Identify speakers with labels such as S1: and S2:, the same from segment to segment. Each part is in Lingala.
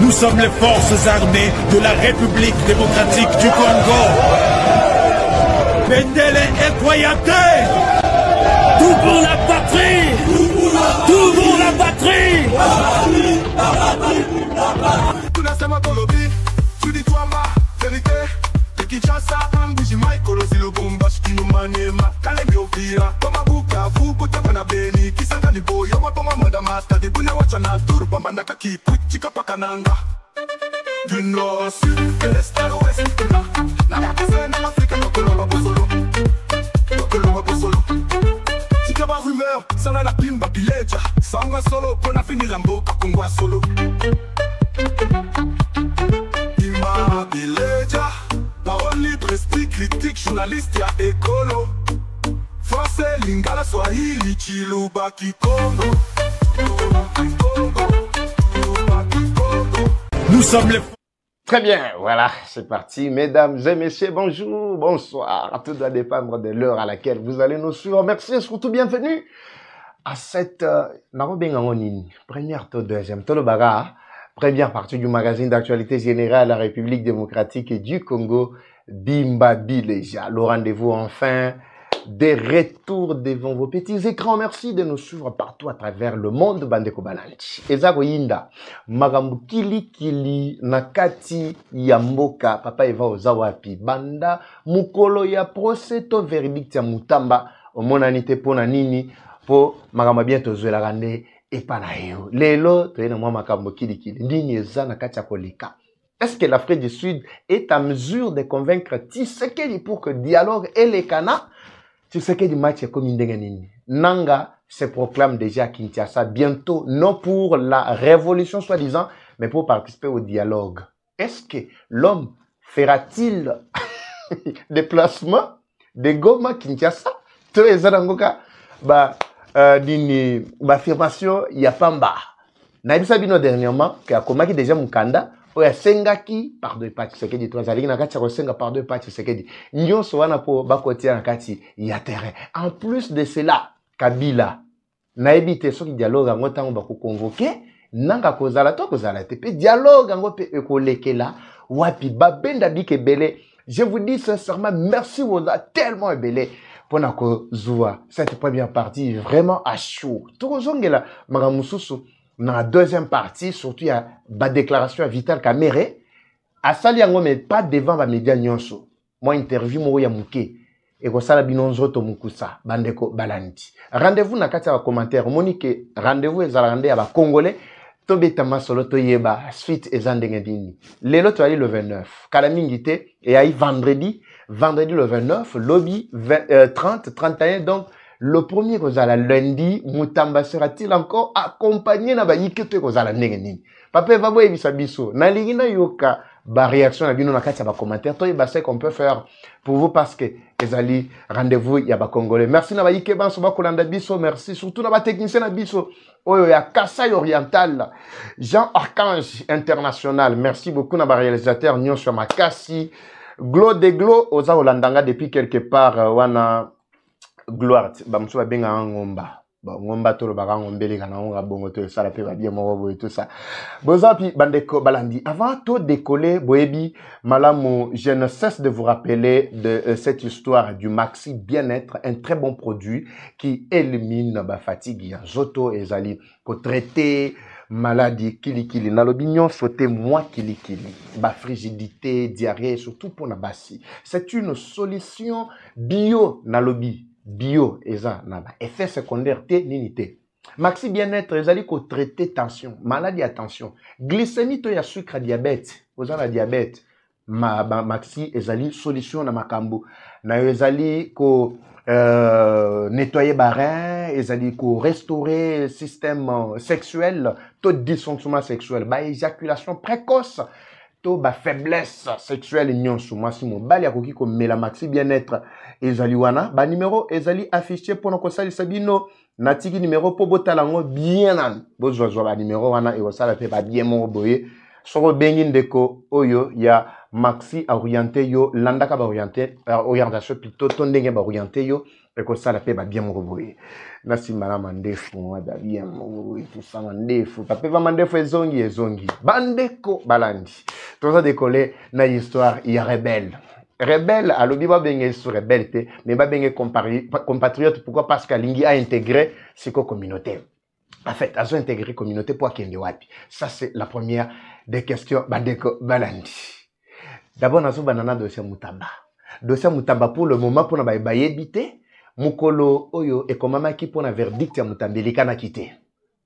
S1: Nous sommes les forces armées de la République démocratique du Congo. Pendele et Koyate. Tout pour la patrie. Tout pour la patrie.
S2: Tout la sema kolobi, tu dis toi ma vérité. De Kinshasa, Ambuji, Michael, Zilo Bomba, Chino Manema, Kalemi Ovira, Poma Buka, Fukuta Panabeni, Kisanga Nibo, Yoma Poma Madamata, de Bunya Wachana, Turba Mandakaki, Chika Pakananga. Du nord au sud, de l'est à l'ouest, la Makazé, en Afrique, Nokoloma Bosolo, Nokoloma Bosolo. Chikaba rumeur, Sana la Pimba Pileja, Sanga solo, Pona finir en boca, Kongwa solo. Ima Pileja, parole libre, esprit critique, journaliste, ya écolo. Français, Lingala, Swahili, Chiluba, Kikongo.
S1: Nous sommes les...
S3: Très bien, voilà, c'est parti. Mesdames et messieurs, bonjour, bonsoir. Tout doit dépendre de l'heure à laquelle vous allez nous suivre. Merci et surtout bienvenue à cette première ou deuxième première partie du magazine d'actualité générale La République démocratique du Congo, Bimba Bileja. Le rendez-vous enfin des retours devant vos petits écrans. Merci de nous suivre partout à travers le monde. Bandeko Bananti. Ezako Yinda. Magambu Kili Kili Nakati Yamboka. Papa Eva Ozawapi. Banda Mukolo ya proseto verdict ya Mutamba. Omonanite pona nini. Po Magamba bientôt la rande epanayo. Lelo, toyena mwa makambo Kili Kili. Nini eza nakati ya koleka. Est-ce que l'Afrique du Sud est à mesure de convaincre Tshisekedi pour que dialogue et les Kana? Tshisekedi match comme Ndenganini. Nanga se proclame déjà à Kinshasa bientôt, non pour la révolution soi-disant, mais pour participer au dialogue. Est-ce que l'homme fera-t-il déplacement de Goma Kinshasa? Tout les Zanangoka, dini, affirmation, il y a Pamba. Naibisa bino dernièrement, que a komaki déjà Mukanda, oya sengaki par deux parties Tshisekedi twazali na kati ya kosenga par deux parties Tshisekedi nyonso wana po bakotia na kati ya terrain. En plus de cela, Kabila nayebi te soki dialogue yango ntango bakoconvoke nanga kozala to kozala te pe dialogue yango pe ekolekela wapi babenda bikebele. Je vous dis sincèrement merci woza tellement ebele pona kozua cette première partie vraiment à chaud. Tozongela magamususu. Dans la deuxième partie, surtout, il y a ma déclaration à Vital Kamere. À Saliango, mais pas devant ma média nyonso. Moi, interview, moi, ya mouké. Et ko sala binonzo to mukusa. Bandeko balanti. Rendez-vous na kati ya commentaire. Monique, rendez-vous ezalande ya ba Congolais. Tobe tama solo to yeba. Suite ezandengedini. Lelo to ali le 29. Kalamingite. Et aïe vendredi. Vendredi le 29. Lobby 30, 31. Donc, le premier kozala lundi, Mutamba sera-t-il encore accompagné na ba yiketo kozala ndengenini. Papa va boye bisabiso. Na lingina yoka ba réaction na bino na kati ya ba commentaire. To yeba ce qu'on peut faire pour vous parce que ezali rendez-vous ya ba Congolais. Merci na ba yike banso ba kolanda biso, merci surtout na ba technicien na biso. Oyo ya Kasai Oriental, Jean Archange International. Merci beaucoup na ba réalisateur nyonso makasi. Glo de Glo oza Olandanga depuis quelque part wana gloire bamso ba benga ngomba ngomba to lo ba ngombeli kana nga bongo to sala pe ba bien mo et tout ça bozapi bandeko balandi avant to décoller boebi malamu. Je ne cesse de vous rappeler de cette histoire du Maxi Bien-être, un très bon produit qui élimine ba fatigue zoto ezali ko traiter maladie kilikili na lobignon sauté moi kilikili ba frigidité diarrhée surtout pour na basi. C'est une solution bio na lobi bio eza na ba effet secondaire te nini te. Maxi Bien-être ezali ko traiter tension, maladie à tension, glycémie to ya sucre diabète, ozana diabète. Maxi ezali solution na makambo. Na ezali ko nettoyer barin, ezali ko restaurer système sexuel, to dysfonctionnement sexuel, ba éjaculation précoce, to ba faiblesse sexuelle nyonso mwasi mobali akoki ko mela Maxi Bien-être ezali wana ba numéro ezali affiché pour ko salisa bino natiki numéro po botalango bien nan bozwa ba numéro wana e osala pe ba bien mo boye soko bengi ndeko oyo ya Maxi orienté yo landaka ba orienté orientation plutôt to ndenge ba orienté yo ekosala pe ba bien moko boye na simana mandefu ba bien moko tout ça mandefu pape va mandefu ezongi bandeko balandi toza décoller na histoire ya rebelle alobi ba benge sur rebelle te mais ba benge compatriote. Pourquoi? Parce qu'alingi a intégré siko communauté. En fait, a intégré communauté pour akende wapi. Ça c'est la première des questions bandeko balandi. D'abord nazo banana dossier Mutamba pour le moment pour na ba yebité mukolo oyo ekomamaki pour na verdict ya Mutamba likana kité.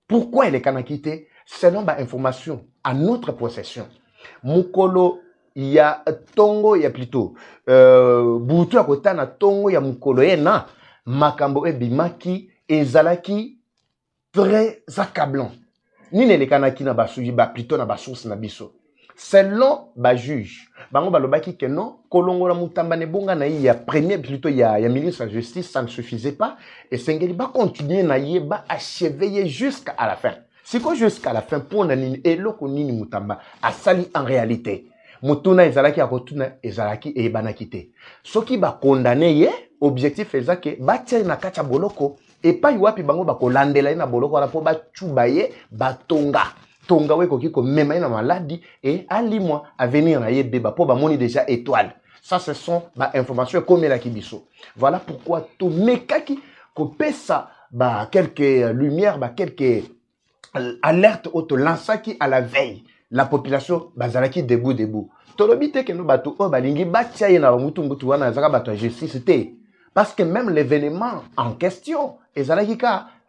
S3: Pourquoi il est kana kité? Selon ba information à notre possession. Mukolo il y a tongo ya plutôt butu ya kotana tongo ya mukolo yena makambo ebimaki ezalaki très accablant. Nini elekanaki na basuji ba plutôt na basource na biso. Selon ba juge, bango balobaki que non, kolongola Mutamba ne bonga na ya premier plutôt ya ministre de la justice, ça ne suffisait pas et Sengeli ba continuer na ba achever jusqu'à la fin. Si quoi jusqu'à la fin pour na nini eloko nini Mutamba asali en réalité. Mutuna ezalaki akotuna ezalaki e banakite. Soki ba condamné ye, objectif ezake ba tia na kacha boloko et pas wapi bango ba kolandela na boloko ala po ba chuba ye ba tonga we koki ko mema na maladie et ali-moi à venir na ye beba po ba moni déjà étoile. Ça ce sont ba informations comme la kibiso. Voilà pourquoi to mekaki ko pesa ba quelques lumières ba quelques alertes auto lansaki à la veille. La population bazalaki debout. Tolobite ke no bato o balingi batia ye na mutu wana zaka bato justice te. Parce que même l'événement en question,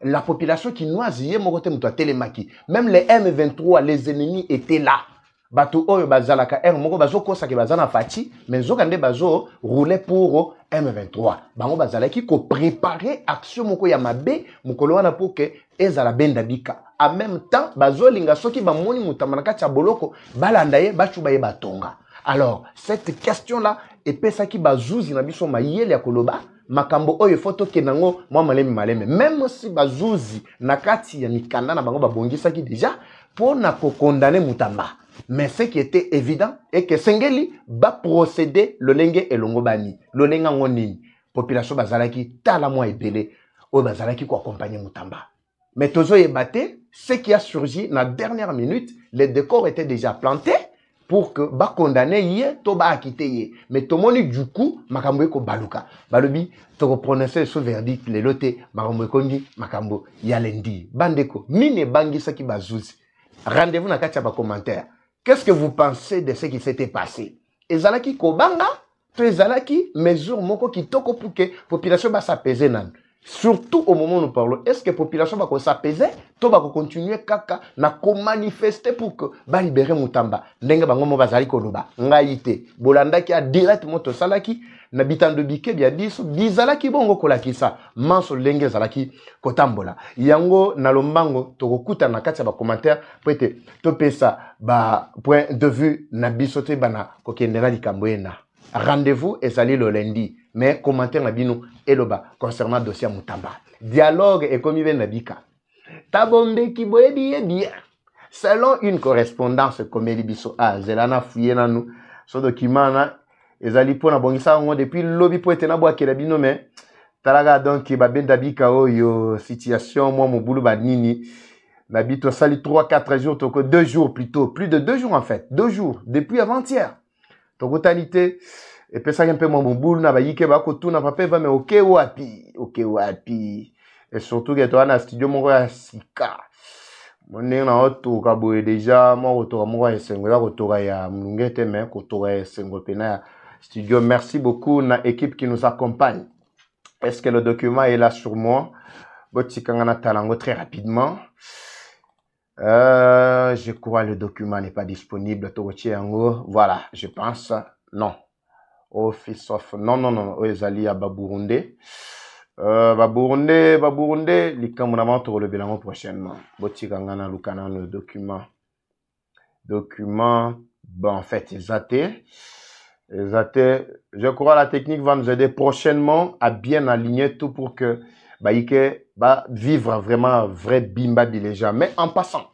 S3: la population chinoise yé mokote mutu telemaki. Même les M23, les ennemis étaient là. Bato oyo bazalaka moko bazo kosa ke bazana fati, mais zokande bazo rouler pour M23. Bango bazalaki ko préparer action moko ya mabe mukolo wana pour que ezala benda bika. En même temps, bazo linga soki ba moni Mutamba na kati ya boloko balanda ye bachuba ye batonga. Alors, cette question-là epesaki bazuzi na biso mayele ya koloba makambo oyo photo kenango mwa maleme. Même si bazuzi na kati ya mikanda na bango babongisaki déjà pour na ko condamner Mutamba. Mais ce qui était évident est que Sengeli va procéder le lenge et longobani. Le lenga ngonini. Population bazalaki tala mwa ebele o bazalaki ko accompagner Mutamba. Mais tozo ebate, ce qui a surgi na dernière minute, les décors étaient déjà plantés pour que ba condamner yé to ba akité yé. Mais tomoni du coup makambo ko baluka. Balobi to prononcer ce verdict le loté makambo kondi makambo ya lendi. Bandeko mine bangisa ki bazuzi. Rendez-vous na kati ba commentaire. Qu'est-ce que vous pensez de ce qui s'était passé? Ezalaki kobanga, to ezalaki mesure moko kitoko pour que population ba s'apaiser nan. Surtout au moment où nous parlons, est-ce que la population va s'apaiser? To va continuer kaka na ko manifester pour que ba libérer Mutamba. Ndenga bango mo bazali koloba. Ngaite. Bolanda ki a directement to salaki na bitando bike bia diso bizalaki bongo kolakisa. Manso lenge zalaki kotambola. Yango na lombango to kokuta na kati ba commentaire pour être to pesa ba point de vue na bisote bana kokendela likambo ena. Rendez-vous ezali le lundi. Mais commentaire na bino eloba concernant le dossier Mutamba. Dialogue et comme il vient nabika. Tabombe ki boyebi bien. Selon une correspondance comme Elibiso a zelana fouye na nous ce document na ezali pona bongisa ngo depuis lobby po etena bwa kela bino mais talaga donc ba benda bika oyo situation moi mobulu ba nini na bito sali 3-4 jours toko 2 jours plutôt plus de 2 jours en fait 2 jours depuis avant-hier toko talité. Et puis ça un peu mon boule na ba yike ba ko tuna papa va mais ok wapi et surtout que toi na studio mon ya sika mon na auto ka boye déjà mon retour mon ya sengo ya retour ya mungete mais ko to ya sengo pena studio. Merci beaucoup na équipe qui nous accompagne. Est-ce que le document est là sur moi? Botikangana talango très rapidement. Je crois le document n'est pas disponible. Voilà, je pense non. Office of non ezali ya Baburundi likamuna manto le bilan prochainement botikangana lukana le document bon en fait exaté je crois la technique va nous aider prochainement à bien aligner tout pour que baïke va vivre vraiment vrai bimba bileja. Mais en passant,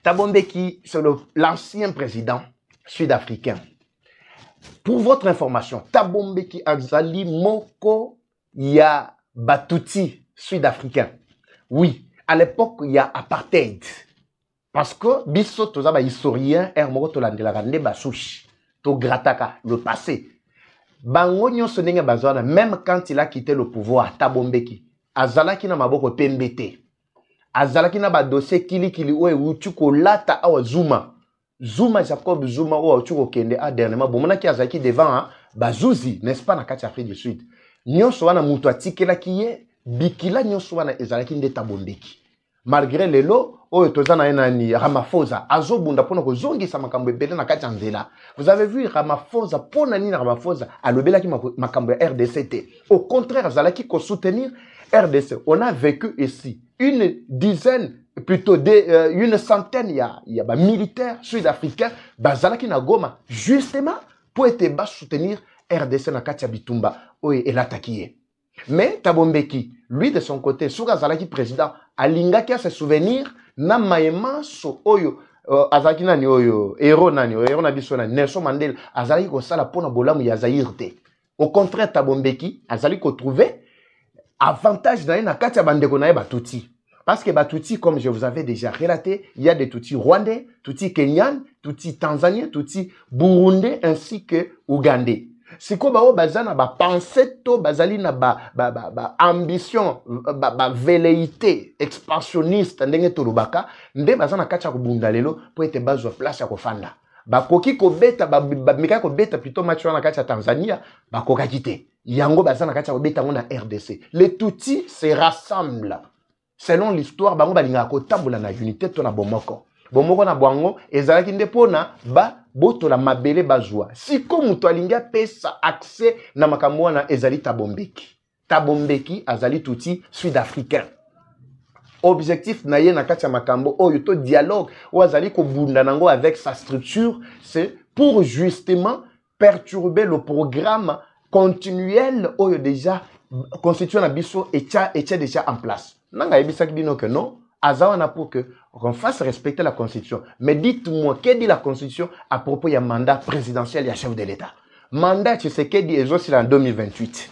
S3: Thabo Mbeki c'est l'ancien président sud-africain. Pour votre information, Thabo Mbeki azali moko il y a Batouti sud-africain. Oui, à l'époque, il y a apartheid. Parce que, biso, tous les historiens, Hermoro Tolandela, Rande Basouchi, To Grataka, le passé. Bango nyonso ndenge bazwana, même quand il a quitté le pouvoir, Tabombeki, azalaki na maboko pembete. Azalaki na ba dossier kili oe uchuko lata awa Zuma. Zuma Jacob Zuma oa uchuko kende a dernièrement. Bomona ki azalaki devant Bazouzi, n'est-ce pas, na kati Afrique du Sud. Nyonso wana mutu atikela kiye, bikila nyonso wana ezalaki nde Tabombeki. Malgré lelo, oyo tozana enani Ramaphosa, azobunda pona ko zongisa makambo ebele na kati nzela. Vous avez vu Ramaphosa pona nini Ramaphosa alobelaki makambo ya RDC. Au contraire, azalaki ko soutenir RDC. On a vécu ici une dizaine, plutôt une centaine, il y a militaires sud-africains, bazalaki na Goma, justement pour être bas soutenir RDC na kati ya Bitumba, oyo elatakiye. Mais Tabombeki, lui de son côté, Souga Zalaki président, alingaki a se souvenir na maema so oyo azalaki nani oyo héros na biso na Nelson Mandela azalaki ko sala pona bolamu ya Zaïre te. Au contraire Tabombeki azali ko trouver avantage na kati ya bandeko na Batouti. Parce que Batouti, comme je vous avais déjà relaté, il y a des Tutsis rwandais, Tutsis kenyans, Tutsis tanzaniens, Tutsis burundais ainsi que ougandais. Si ko bao bazana ba pensée to bazali na ba ambition ba velléité expansionniste ndenge to lubaka nde bazana kacha ko bunda lelo po ete bazo place ya ko fanda ba koki ko beta ba mika ko beta plutôt match na kacha Tanzania ba koka kite yango bazana kacha ko beta ngona RDC. Les Tutsis se rassemblent selon l'histoire bango balinga ko tambola na unité to na bomoko na bwango ezalaki nde pona ba boto la mabele bazwa. Si comme mutu alinga pesa accès na makambo na ezali Tabombeki. Tabombeki azali Tutsi sud-africain. Objectif na ye na kati ya makambo oyo to dialogue ou azali ko bunda nango avec sa structure, c'est pour justement perturber le programme continuel oyo déjà constitué na biso et déjà en place. Nanga yebisaki bino que non. Azawana pour qu'on fasse respecter la Constitution. Mais dites-moi, qu'est-ce dit la Constitution à propos du mandat présidentiel et chef de l'État? Mandat Tshisekedi est aussi en 2028.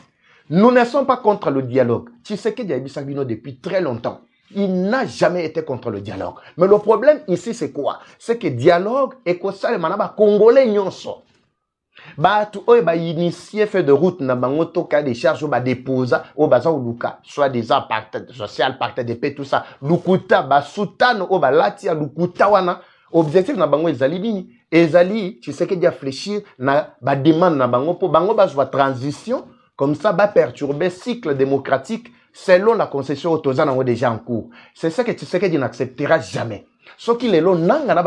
S3: Nous ne sommes pas contre le dialogue. Tshisekedi a dit depuis très longtemps. Il n'a jamais été contre le dialogue. Mais le problème ici, c'est quoi? C'est que dialogue est que ça, les manaba congolais nyonso. Batu oyo ba initié fait de route na bango toka des charges ba déposa o baza luka soit des pacte social pacte de paix tout ça lukuta ba soutane o ba latia lukuta wana objectif na bango ezali nini ezali tu sais que dia réfléchir na ba demande na bango po bango ba soit transition comme ça ba perturber cycle démocratique selon la concession autozana déjà en cours. C'est ça que tu sais que tu n'accepteras jamais. Ce qui est là,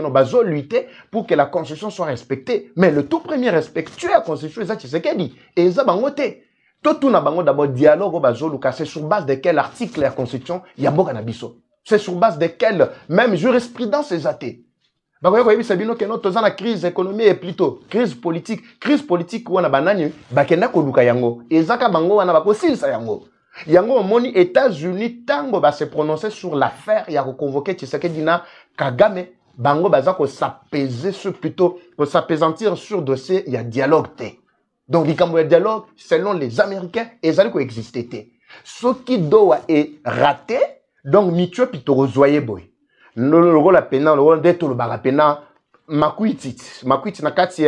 S3: bazo lutter pour que la constitution soit respectée. Mais le tout premier respectueux la constitution, c'est ce qu'elle dit. Et ça, bangote. Tout na bango d'abord dialogue bazo luka. C'est sur base de quel article la constitution y a beaucoup d'abisso. C'est sur base de quelle même jurisprudence c'est athée. Bakoye koyebi sabino que notre la crise économique est plutôt crise politique wana banani bakenda ko luka yango. Ezaka bango wana bakosilisa yango. Yango moni États-Unis tango ba se prononcer sur l'affaire ya reconvoquer Tshisekedi na Kagame bango baza ko s'apaiser sur plutôt ko s'apaisantir sur dossier ya dialogue té. Donc il y a dialogue selon les Américains et ça ko exister té. Ce qui doit est raté donc mitio pitoro zoyer boy. Le rôle la pena le rôle d'être le barapena makuiti na kati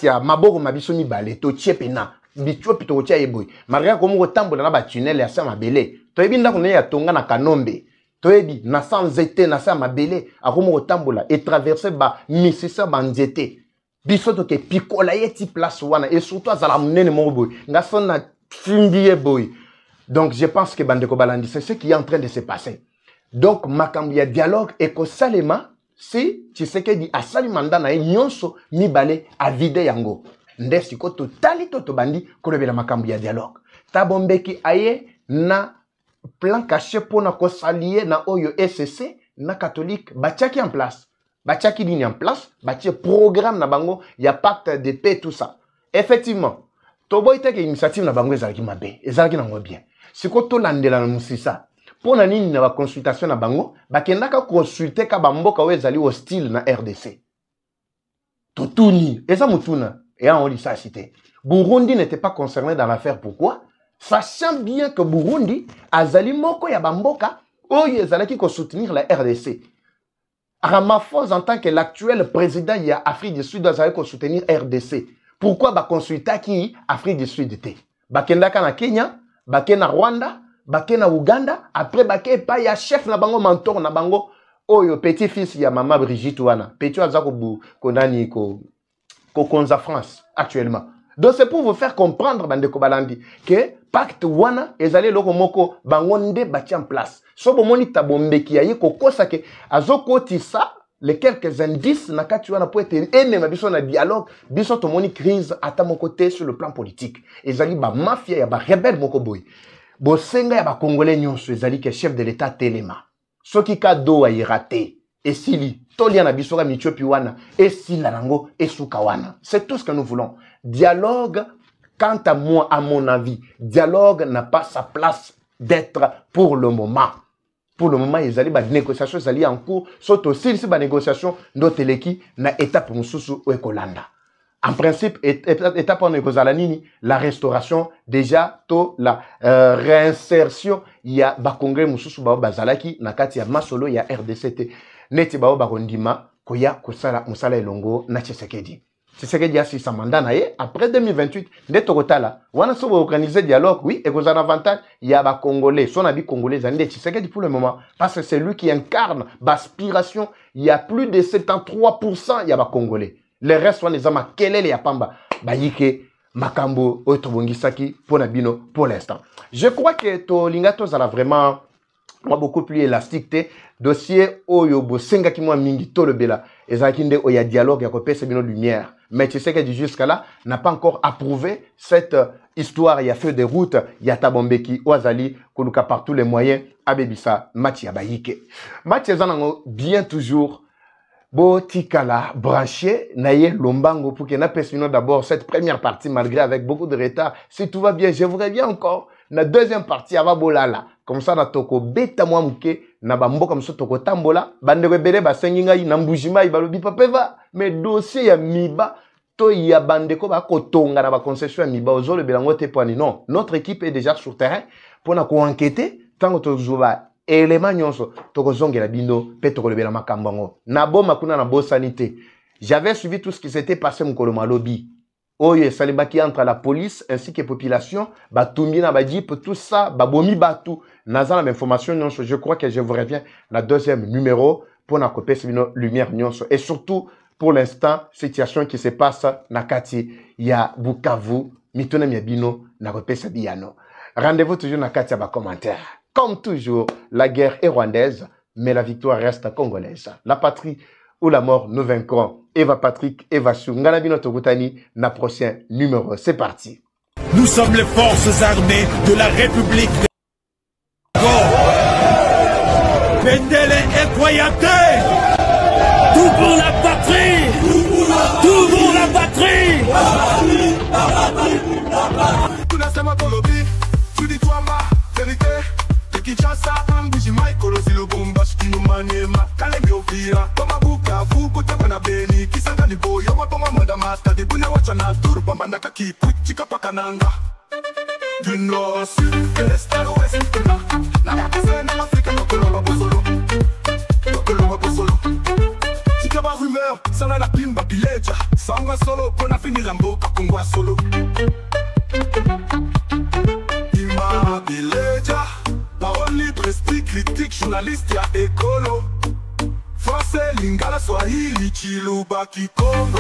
S3: ya maboko mabiso mibale to tiepena. Bicho pito tia eboy malgré comme otambola na ba tunnel ya sa mabele to ebi ndako ne ya tonga na Kanombe to ebi na sans été na sa mabele akomo otambola et traverser ba misisa banzete biso to ke pikola yeti place wana et surtout azala munene mo boy nga sona findi boy. Donc je pense que bandeko balandi c'est ce qui est en train de se passer. Donc makambo ya dialogue et ko salema si Tshisekedi asali mandat na nyonso mibale a vide yango. Ndesi ko totali to bandi kolobela makambo ya dialogue. Tabombeki aye na plan caché pona ko salier na oyo SCC na catholique batiaki en place. Batiaki dini en place, batie programme na bango ya pacte de paix tout ça. Effectivement, to boite ke initiative na bango ezalaki mabe, ezalaki nango bien. Siko to landela na musisa. Pona nini na ba consultation na bango, bakendaka consulter ka bamboka o ezali hostile na RDC. Totuni, eza mutuna. Et on lit ça cité. Burundi n'était pas concerné dans l'affaire. Pourquoi? Sachant bien que Burundi, azali moko ya bamboka, oyo ezalaki ko soutenir la RDC. Ramaphosa en tant que l'actuel président de l'Afrique du Sud azali ko soutenir RDC. Pourquoi ba consulta qui Afrique du Sud te? Bakenda na Kenya, bakena Rwanda, bakena Uganda, après bake pa ya chef na bango mentor na bango oyo petit-fils ya Mama Brigitte wana. Petit azako bu konani ko konza France actuellement. Donc c'est pour vous faire comprendre bandeko balandi que pacte wana ezali loko moko bangonde bati en place. So bomoni tabombeki ya yeko kosa ke azoko tisa les quelques indices na kati wana pour être ene mabiso na dialogue biso tomoni crise ata mon côté sur le plan politique. Ezali ba mafia ya ba rebelle moko boy. Bo senga ya ba congolais nyonso ezali ke chef de l'état telema. Soki ka do a irate esili tolia na biso ka mitiopi wana esila nango esuka wana. C'est tout ce que nous voulons. Dialogue, quant à moi, à mon avis, dialogue n'a pas sa place d'être pour le moment. Pour le moment, ils allaient des négociations, ils allaient en cours. Surtout si ces négociations, notre équipe n'a étape pour nous ou Ekolanda. En principe, étape en négociation, la restauration, déjà, la réinsertion, il y a Bakongre Moussou Bazalaki, Nakati, il y a Masolo, il y a RDCT, Neti Bao Barondima, Koya, Kusala, Moussala Elongo, Nachisekedi. C'est ce que dit si ça mandat après 2028 dès Tokotala on a organisé dialogue oui et vous en avantage il y a des Congolais son habit congolais c'est que pour le moment parce que c'est lui qui incarne l'aspiration il y a plus de 73% il y a des Congolais les restes sont les hommes kelele ya pamba bayike makambo otobongisaki pour nabino pour l'instant je crois que to lingato ça vraiment beaucoup plus élastique te dossier oyo bosenga ki moi mingi to le bela ezakinde oya dialogue ya kopesa bino lumière. Mais tu sais que jusqu'à là, n'a pas encore approuvé cette histoire. Il y a feu de route, il y a Tabombeki, Ouazali, Koluka par tous les moyens, Abebisa, Matia Bayike. Matia Zanango, bien toujours, Botikala, branché, Naye Lombango, pour qu'il n'appelle d'abord cette première partie, malgré avec beaucoup de retard. Si tout va bien, je voudrais bien encore, la deuxième partie, Avabolala. Comme ça, na toko beta mwa muke, na bambo comme ça toko tambola, bande rebele ba senginga yi na mbujima yi balobi papeva, mais dossier ya miba, to ya bande ko ba kotonga na ba concession ya miba ozo le belango te poani. Non, notre équipe est déjà sur terrain pour na ko enquêter, tango to zuba élément nyonso, toko zongela bindo, pe toko le bela makambango. Na bo makuna na bo sanité. J'avais suivi tout ce qui s'était passé mukolo malobi. Oye, salibaki entre la police ainsi que la population, batumbi na badip, tout ça, babomi batu. Nazan la information, je crois que je vous reviens la deuxième numéro pour na copie une lumière nyonso. Et surtout, pour l'instant, situation qui se passe na Kati, il y a Bukavu, mitone miabino, na copie sabiyano. Rendez-vous toujours na Kati à bas commentaire. Comme toujours, la guerre est rwandaise, mais la victoire reste congolaise. La patrie ou la mort, nous vaincrons. Eva Patrick, Eva Chou, Nganabino Togutani, na prochain numéro. C'est parti.
S1: Nous sommes les forces armées de la République de Congo. Pendele et Koyate. Tout pour la patrie. Tout pour la patrie.
S2: Tout la sema kolobi, tu dis toi ma vérité. Kinshasa, Mbuji Michael, si le bombash qui nous maniema, Kalemi Ovira, Toma Bukavu, Kotapana Beni, Kisanga Nibo, Yoma Toma Madamata, de Buna Wachana, Turba Mandakaki, Chika Pakananga. Du nord au sud, de l'est à l'ouest, la Pakistan en Afrique, Tokoloba Bosolo, Tokoloba Bosolo. Chika ba rumeur, Sana la Pimba Bileja, Sanga Solo, Pona finir en boca, Kongwa Solo. Ima Bileja. Parole libre, esprit critique, journaliste, y'a écolo. Français, lingala, swahili, chiluba, kikongo.